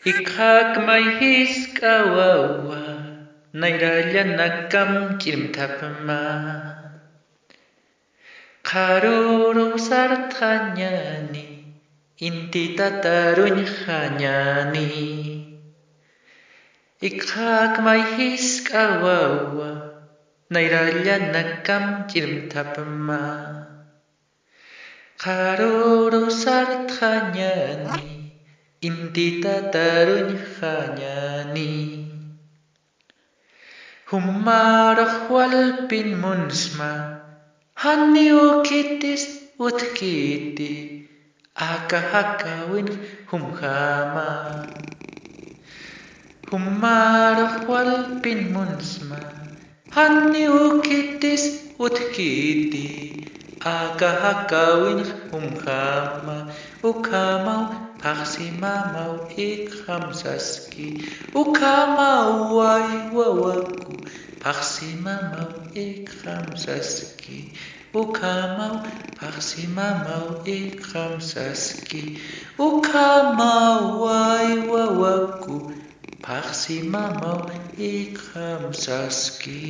Ikak mai his kawawa nairalya nakam kirim tapma karuru sarthanyani inti tataruny hanyani. Ikak mai his kawawa nairalya nakam kirim tapma karuru sarthanyani inti tataruny hanyani. Humarach walpin munsma hani ukitis utkiti akahakawin humhama. Humarach walpin munsma hani ukitis utkiti akahakawin humhama. Ukamau paksimamau ikhamsaski ukamau wai wawaku paksimamau ikhamsaski ukamau paksimamau ikhamsaski ukamau wai wawaku paksimamau ikhamsaski.